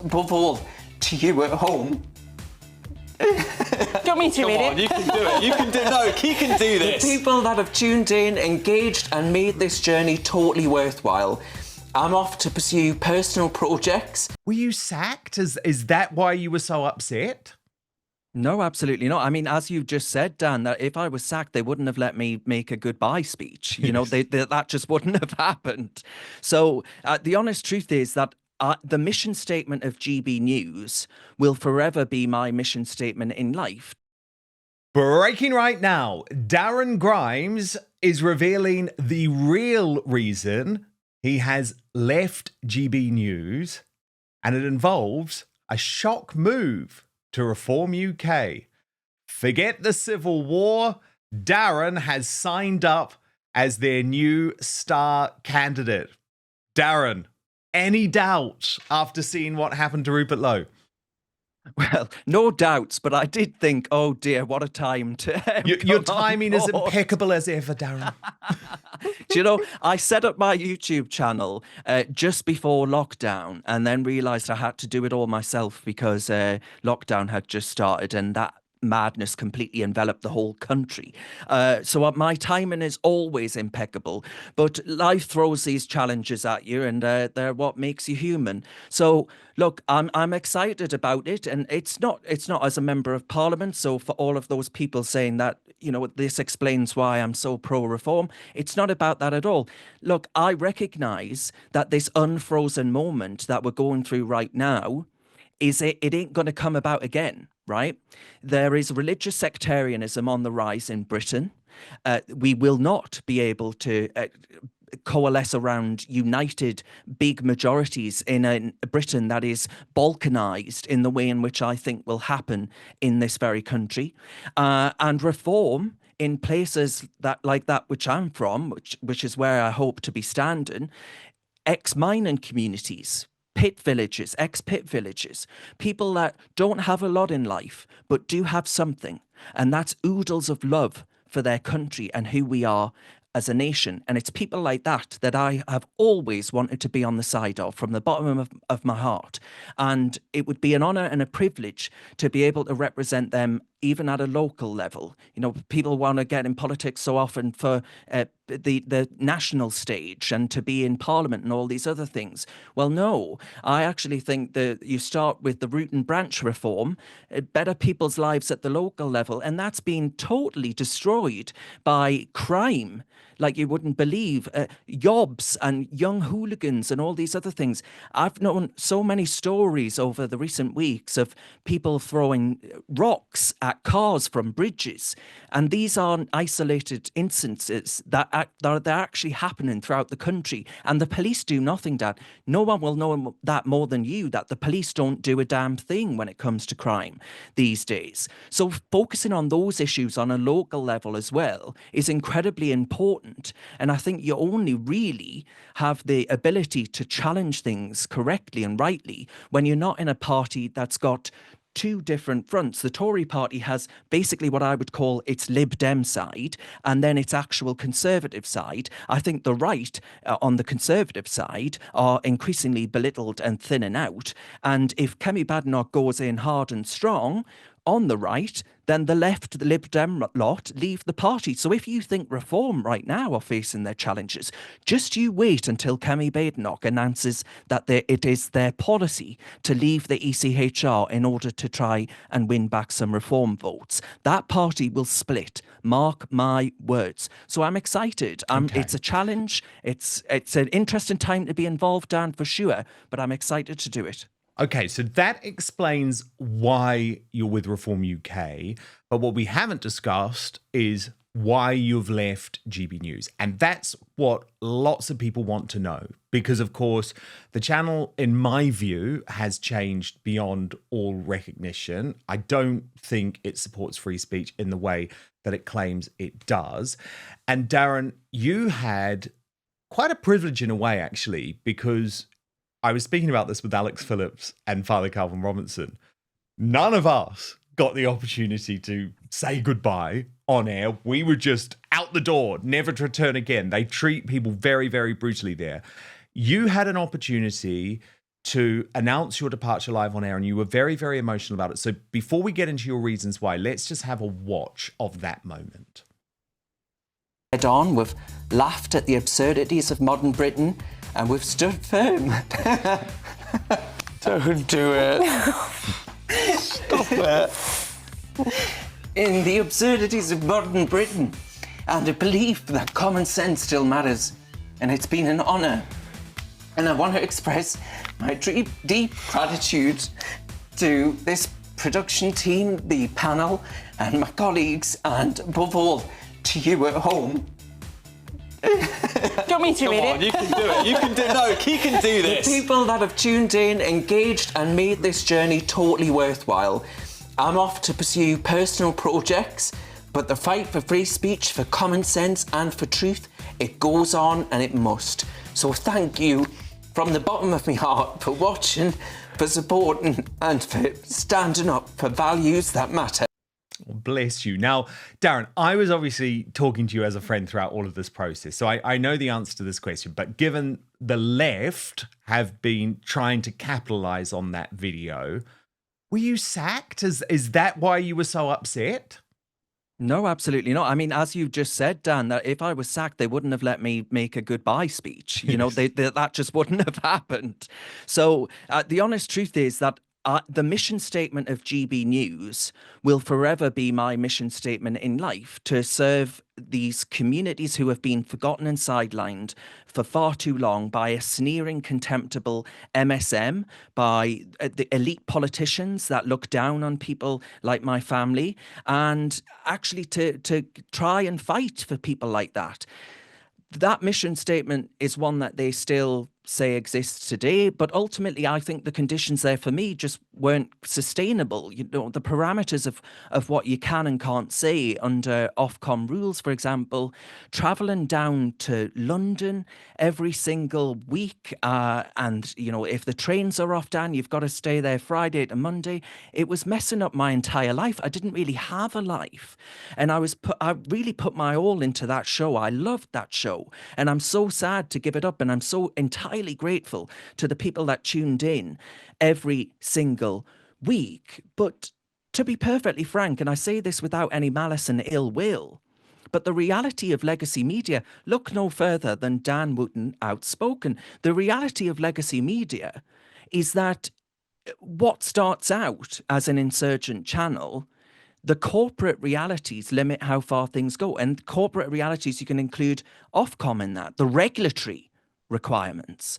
Above all, to you at home. Do you want me to read it? You can do it. You can do no. He can do this. The people that have tuned in, engaged, and made this journey totally worthwhile. I'm off to pursue personal projects. Were you sacked? Is that why you were so upset? No, absolutely not. I mean, as you just said, Dan, that if I was sacked, they wouldn't have let me make a goodbye speech. You know, that just wouldn't have happened. So the honest truth is that the mission statement of GB News will forever be my mission statement in life. Breaking right now, Darren Grimes is revealing the real reason he has left GB News, and it involves a shock move to Reform UK. Forget the Civil War. Darren has signed up as their new star candidate. Darren, any doubts after seeing what happened to Rupert Lowe? Well, no doubts, but I did think, oh dear, what a time to... Your timing is impeccable as ever, Darren. Do you know, I set up my YouTube channel just before lockdown and then realised I had to do it all myself because lockdown had just started and that madness completely enveloped the whole country. So my timing is always impeccable, but life throws these challenges at you and they're what makes you human. So look, I'm excited about it, and it's not as a member of parliament. So for all of those people saying that, you know, this explains why I'm so pro-reform, it's not about that at all. Look, I recognise that this unfrozen moment that we're going through right now it ain't going to come about again, right? There is religious sectarianism on the rise in Britain. We will not be able to coalesce around united big majorities in a Britain that is balkanized in the way in which I think will happen in this very country. And reform in places that like that which I'm from, which is where I hope to be standing, ex-mining communities, pit villages, ex-pit villages, people that don't have a lot in life, but do have something. And that's oodles of love for their country and who we are as a nation. And it's people like that that I have always wanted to be on the side of from the bottom of my heart. And it would be an honour and a privilege to be able to represent them even at a local level. You know, people want to get in politics so often for the national stage and to be in parliament and all these other things. Well, no, I actually think that you start with the root and branch reform, better people's lives at the local level, and that's been totally destroyed by crime like you wouldn't believe, yobs and young hooligans and all these other things. I've known so many stories over the recent weeks of people throwing rocks at cars from bridges. And these aren't isolated instances that are actually happening throughout the country. And the police do nothing, Dad. No one will know that more than you, that the police don't do a damn thing when it comes to crime these days. So focusing on those issues on a local level as well is incredibly important. And I think you only really have the ability to challenge things correctly and rightly when you're not in a party that's got two different fronts. The Tory party has basically what I would call its Lib Dem side and then its actual Conservative side. I think the right on the Conservative side are increasingly belittled and thinning out. And if Kemi Badenoch goes in hard and strong on the right, then the left, the Lib Dem lot, leave the party. So if you think Reform right now are facing their challenges, just you wait until Kemi Badenoch announces that it is their policy to leave the ECHR in order to try and win back some Reform votes. That party will split. Mark my words. So I'm excited. Okay. It's a challenge. It's an interesting time to be involved, Dan, for sure, but I'm excited to do it. Okay, so that explains why you're with Reform UK. But what we haven't discussed is why you've left GB News. And that's what lots of people want to know. Because, of course, the channel, in my view, has changed beyond all recognition. I don't think it supports free speech in the way that it claims it does. And Darren, you had quite a privilege in a way, actually, because I was speaking about this with Alex Phillips and Father Calvin Robinson. None of us got the opportunity to say goodbye on air. We were just out the door, never to return again. They treat people very, very brutally there. You had an opportunity to announce your departure live on air, and you were very, very emotional about it. So before we get into your reasons why, let's just have a watch of that moment. Head on, we've laughed at the absurdities of modern Britain, and we've stood firm. Don't do it. Stop it. In the absurdities of modern Britain, and a belief that common sense still matters. And it's been an honour. And I want to express my deep gratitude to this production team, the panel, and my colleagues, and above all, to you at home. Do you want me to Come read on, it? you can do it. You can do No, he can do this. The people that have tuned in, engaged, and made this journey totally worthwhile. I'm off to pursue personal projects, but the fight for free speech, for common sense, and for truth, it goes on and it must. So thank you from the bottom of my heart for watching, for supporting, and for standing up for values that matter. Bless you. Now, Darren, I was obviously talking to you as a friend throughout all of this process, so I know the answer to this question, but given the left have been trying to capitalize on that video, were you sacked? Is that why you were so upset? No, absolutely not. I mean, as you just said, Dan, that if I was sacked, they wouldn't have let me make a goodbye speech. You know, that just wouldn't have happened. So the honest truth is that the mission statement of GB News will forever be my mission statement in life, to serve these communities who have been forgotten and sidelined for far too long by a sneering, contemptible MSM, by the elite politicians that look down on people like my family, and actually to try and fight for people like that. That mission statement is one that they still say exists today, but ultimately I think the conditions there for me just weren't sustainable. You know, the parameters of what you can and can't say under Ofcom rules, for example, travelling down to London every single week, and, you know, if the trains are off, Dan, you've got to stay there Friday to Monday. It was messing up my entire life. I didn't really have a life, and I really put my all into that show. I loved that show, and I'm so sad to give it up, and I'm so entirely grateful to the people that tuned in every single week. But to be perfectly frank, and I say this without any malice and ill will, but the reality of legacy media, look no further than Dan Wootton, Outspoken. The reality of legacy media is that what starts out as an insurgent channel, the corporate realities limit how far things go. And corporate realities, you can include Ofcom in that, the regulatory requirements.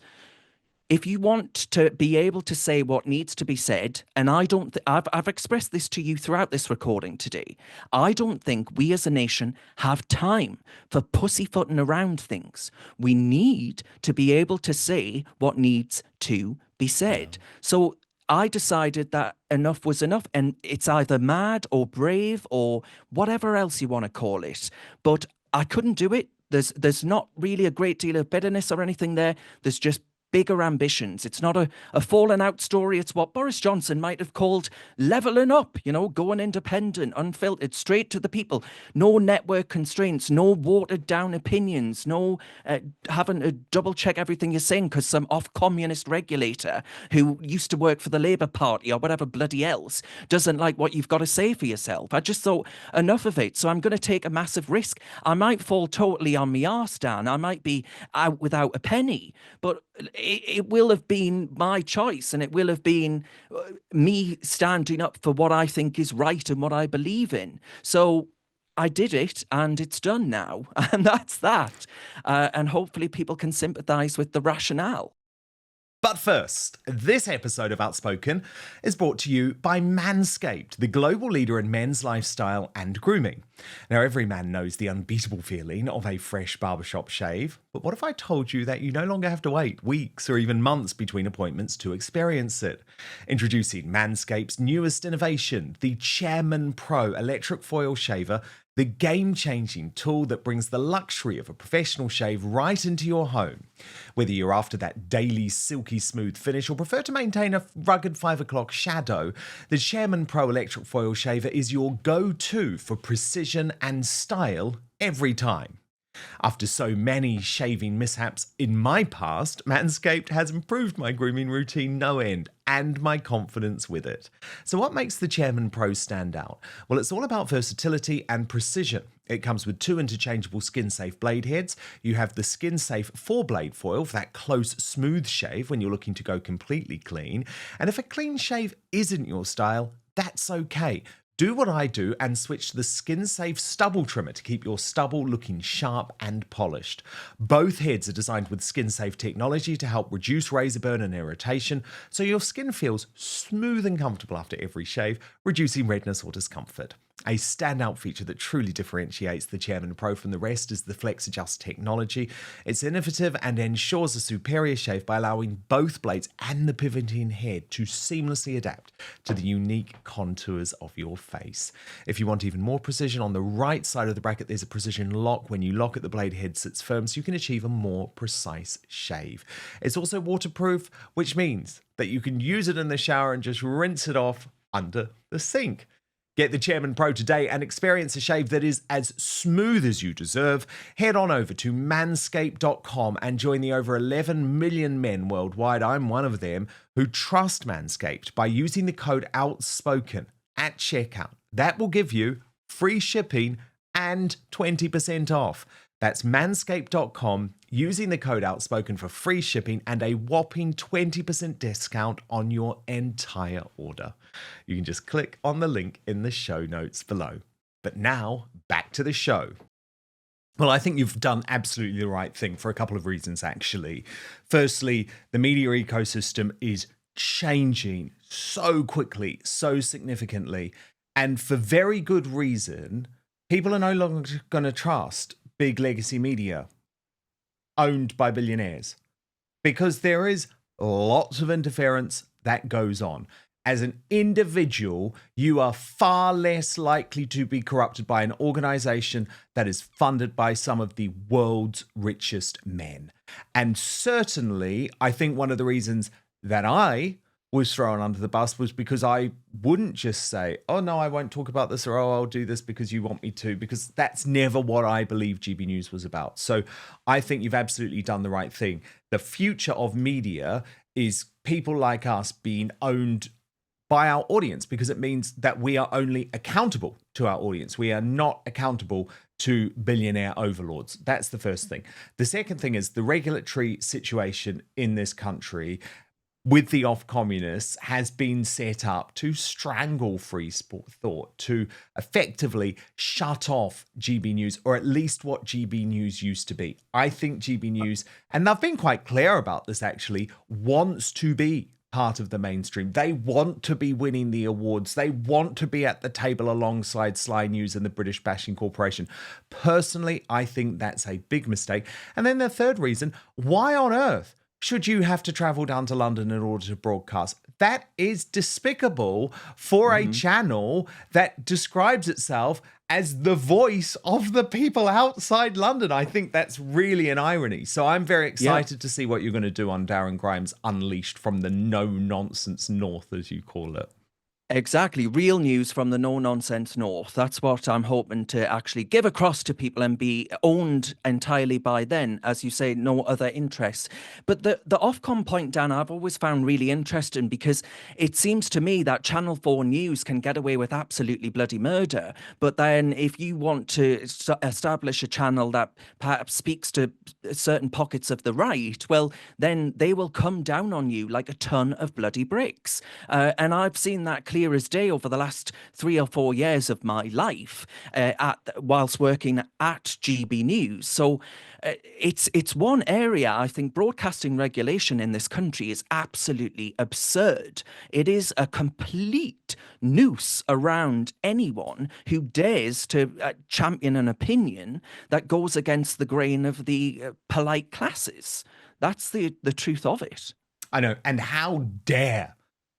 If you want to be able to say what needs to be said, and I've expressed this to you throughout this recording today, I don't think we as a nation have time for pussyfooting around things. We need to be able to say what needs to be said. So I decided that enough was enough, and it's either mad or brave or whatever else you want to call it, but I couldn't do it. There's not really a great deal of bitterness or anything there. There's just bigger ambitions. It's not a fallen out story. It's what Boris Johnson might have called leveling up, you know, going independent, unfiltered, straight to the people. No network constraints, no watered down opinions, no having to double check everything you're saying because some off-communist regulator who used to work for the Labour Party or whatever bloody else doesn't like what you've got to say for yourself. I just thought enough of it. So I'm going to take a massive risk. I might fall totally on my arse, Dan. I might be out without a penny, but it will have been my choice, and it will have been me standing up for what I think is right and what I believe in. So I did it, and it's done now, and that's that. And hopefully people can sympathise with the rationale. But first, this episode of Outspoken is brought to you by Manscaped, the global leader in men's lifestyle and grooming. Now, every man knows the unbeatable feeling of a fresh barbershop shave, but what if I told you that you no longer have to wait weeks or even months between appointments to experience it? Introducing Manscaped's newest innovation, the Chairman Pro electric foil shaver, the game-changing tool that brings the luxury of a professional shave right into your home. Whether you're after that daily silky smooth finish or prefer to maintain a rugged 5 o'clock shadow, the Chairman Pro electric foil shaver is your go-to for precision and style every time. After so many shaving mishaps in my past, Manscaped has improved my grooming routine no end and my confidence with it. So what makes the Chairman Pro stand out? Well, it's all about versatility and precision. It comes with 2 interchangeable skin-safe blade heads. You have the skin-safe 4-blade foil for that close, smooth shave when you're looking to go completely clean. And if a clean shave isn't your style, that's okay. Do what I do and switch to the skin-safe stubble trimmer to keep your stubble looking sharp and polished. Both heads are designed with skin-safe technology to help reduce razor burn and irritation, so your skin feels smooth and comfortable after every shave, reducing redness or discomfort. A standout feature that truly differentiates the Chairman Pro from the rest is the Flex Adjust technology. It's innovative and ensures a superior shave by allowing both blades and the pivoting head to seamlessly adapt to the unique contours of your face. If you want even more precision, on the right side of the bracket there's a precision lock. When you lock it, the blade head sits firm so you can achieve a more precise shave. It's also waterproof, which means that you can use it in the shower and just rinse it off under the sink. Get the Chairman Pro today and experience a shave that is as smooth as you deserve. Head on over to manscaped.com and join the over 11 million men worldwide, I'm one of them, who trust Manscaped by using the code Outspoken at checkout. That will give you free shipping and 20% off. That's manscaped.com, using the code Outspoken for free shipping and a whopping 20% discount on your entire order. You can just click on the link in the show notes below. But now, back to the show. Well, I think you've done absolutely the right thing for a couple of reasons, actually. Firstly, the media ecosystem is changing so quickly, so significantly, and for very good reason. People are no longer going to trust big legacy media owned by billionaires because there is lots of interference that goes on. As an individual, you are far less likely to be corrupted by an organization that is funded by some of the world's richest men. And certainly, I think one of the reasons that I was thrown under the bus was because I wouldn't just say, oh no, I won't talk about this, or oh, I'll do this because you want me to, because that's never what I believe GB News was about. So I think you've absolutely done the right thing. The future of media is people like us being owned by our audience, because it means that we are only accountable to our audience. We are not accountable to billionaire overlords. That's the first thing. The second thing is the regulatory situation in this country with the off-communists has been set up to strangle free thought, to effectively shut off GB News, or at least what GB News used to be. I think GB News, and they've been quite clear about this actually, wants to be part of the mainstream. They want to be winning the awards. They want to be at the table alongside Sly News and the British Bashing Corporation. Personally, I think that's a big mistake. And then the third reason, why on earth should you have to travel down to London in order to broadcast? That is despicable for a channel that describes itself as the voice of the people outside London. I think that's really an irony. So I'm very excited to see what you're going to do on Darren Grimes Unleashed from the no-nonsense north, as you call it. Exactly. Real news from the no-nonsense north. That's what I'm hoping to actually give across to people and be owned entirely by then, as you say, no other interests. But the Ofcom point, Dan, I've always found really interesting, because it seems to me that Channel 4 News can get away with absolutely bloody murder. But then if you want to establish a channel that perhaps speaks to certain pockets of the right, well, then they will come down on you like a ton of bloody bricks. And I've seen that clear as day over the last 3 or 4 years of my life whilst working at GB News. So it's one area, I think, broadcasting regulation in this country is absolutely absurd. It is a complete noose around anyone who dares to champion an opinion that goes against the grain of the polite classes. That's the truth of it. I know. And how dare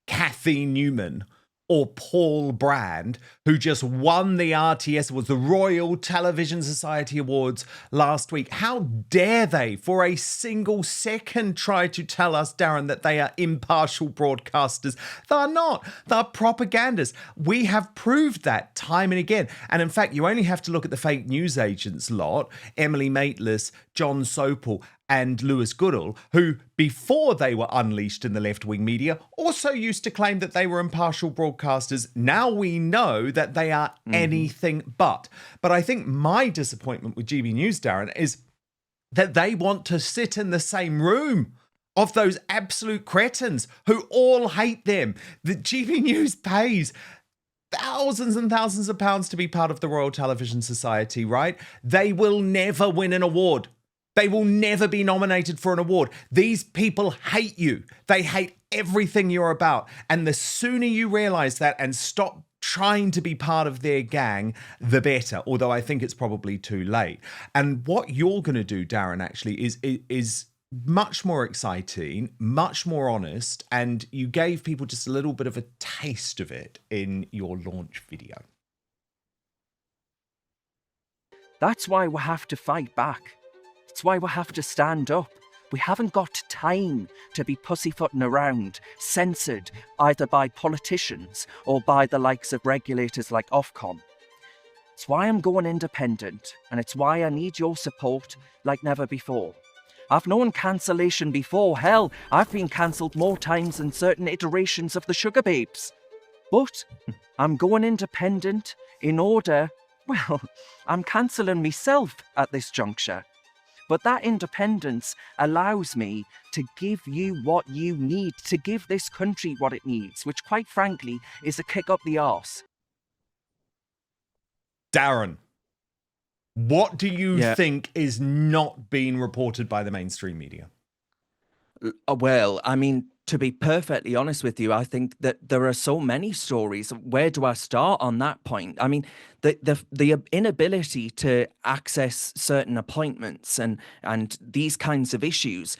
Kathy Newman or Paul Brand, who just won the RTS Awards, the Royal Television Society Awards last week. How dare they, for a single second, try to tell us, Darren, that they are impartial broadcasters? They're not. They're propagandists. We have proved that time and again. And in fact, you only have to look at the fake news agents lot, Emily Maitlis, John Sopel, and Lewis Goodall, who, before they were unleashed in the left-wing media, also used to claim that they were impartial broadcasters. Now we know that they are anything but. But I think my disappointment with GB News, Darren, is that they want to sit in the same room of those absolute cretins who all hate them. The GB News pays thousands and thousands of pounds to be part of the Royal Television Society, right? They will never win an award. They will never be nominated for an award. These people hate you. They hate everything you're about. And the sooner you realize that and stop trying to be part of their gang, the better. Although I think it's probably too late. And what you're going to do, Darren, actually is much more exciting, much more honest. And you gave people just a little bit of a taste of it in your launch video. That's why we have to fight back. It's why we have to stand up. We haven't got time to be pussyfooting around, censored either by politicians or by the likes of regulators like Ofcom. It's why I'm going independent, and it's why I need your support like never before. I've known cancellation before. Hell, I've been cancelled more times than certain iterations of the Sugar Babes. But I'm going independent in order, well, I'm cancelling myself at this juncture. But that independence allows me to give you what you need, to give this country what it needs, which quite frankly is a kick up the arse. Darren, what do you think is not being reported by the mainstream media? Well, I mean, to be perfectly honest with you, I think that there are so many stories. Where do I start on that point? I mean, the inability to access certain appointments and these kinds of issues,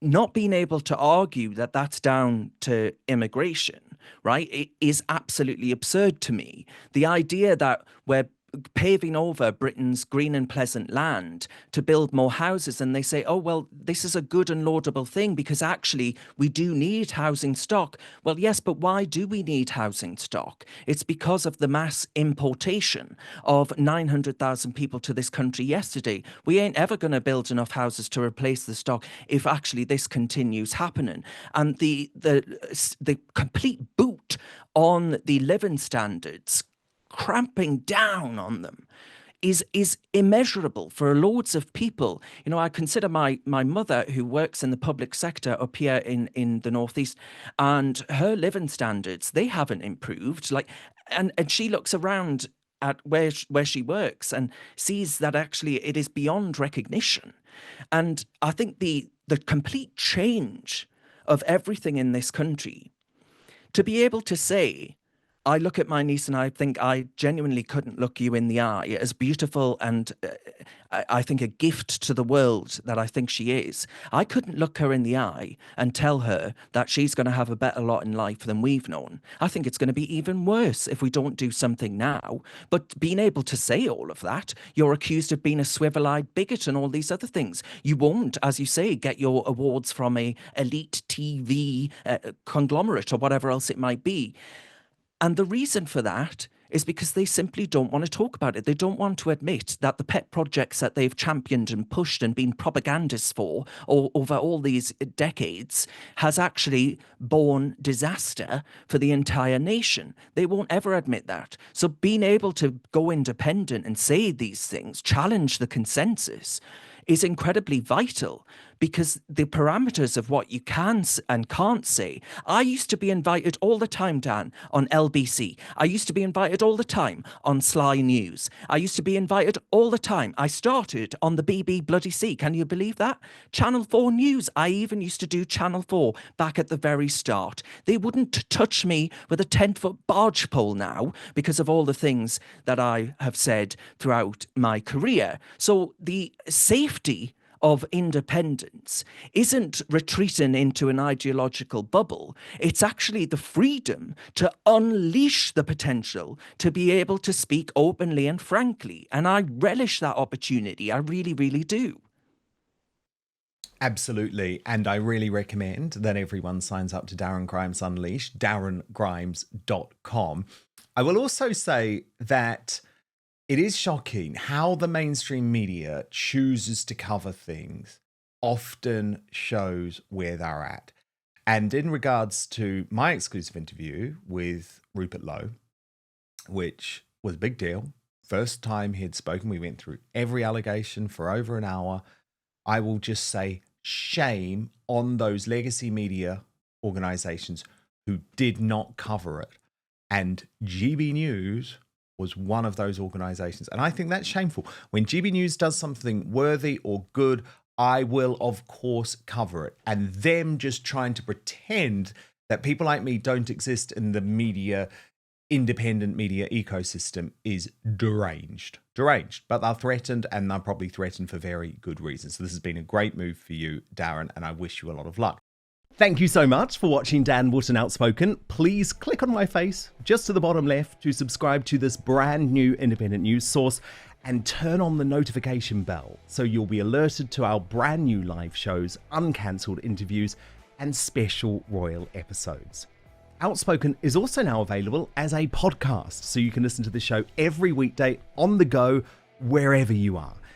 not being able to argue that that's down to immigration, right? It is absolutely absurd to me. The idea that we're paving over Britain's green and pleasant land to build more houses, and they say, oh, well, this is a good and laudable thing because actually we do need housing stock. Well, yes, but why do we need housing stock? It's because of the mass importation of 900,000 people to this country yesterday. We ain't ever going to build enough houses to replace the stock if actually this continues happening. And the complete boot on the living standards, cramping down on them, is immeasurable for loads of people. You know, I consider my mother, who works in the public sector up here in the northeast, and her living standards, they haven't improved. Like, and she looks around at where she works and sees that actually it is beyond recognition. And I think the complete change of everything in this country, to be able to say, I look at my niece and I think I genuinely couldn't look you in the eye, as beautiful and I think a gift to the world that I think she is. I couldn't look her in the eye and tell her that she's going to have a better lot in life than we've known. I think it's going to be even worse if we don't do something now. But being able to say all of that, you're accused of being a swivel-eyed bigot and all these other things. You won't, as you say, get your awards from a elite TV conglomerate or whatever else it might be. And the reason for that is because they simply don't want to talk about it. They don't want to admit that the pet projects that they've championed and pushed and been propagandists for over all these decades has actually borne disaster for the entire nation. They won't ever admit that. So being able to go independent and say these things, challenge the consensus, is incredibly vital, because the parameters of what you can and can't say. I used to be invited all the time, Dan, on LBC. I used to be invited all the time on Sly News. I used to be invited all the time. I started on the BB Bloody C. Can you believe that? Channel 4 News. I even used to do Channel 4 back at the very start. They wouldn't touch me with a 10-foot barge pole now because of all the things that I have said throughout my career. So the safety of independence isn't retreating into an ideological bubble. It's actually the freedom to unleash the potential to be able to speak openly and frankly. And I relish that opportunity. I really, really do. Absolutely. And I really recommend that everyone signs up to Darren Grimes Unleashed, darrengrimes.com. I will also say that it is shocking how the mainstream media chooses to cover things, often shows where they're at. And in regards to my exclusive interview with Rupert Lowe, which was a big deal, first time he'd spoken, we went through every allegation for over an hour. I will just say shame on those legacy media organizations who did not cover it. And GB News was one of those organizations. And I think that's shameful. When GB News does something worthy or good, I will, of course, cover it. And them just trying to pretend that people like me don't exist in the media, independent media ecosystem is deranged. But they're threatened, and they're probably threatened for very good reasons. So this has been a great move for you, Darren, and I wish you a lot of luck. Thank you so much for watching Dan Wootton Outspoken. Please click on my face just to the bottom left to subscribe to this brand new independent news source and turn on the notification bell so you'll be alerted to our brand new live shows, uncancelled interviews, and special royal episodes. Outspoken is also now available as a podcast, so you can listen to the show every weekday on the go, wherever you are.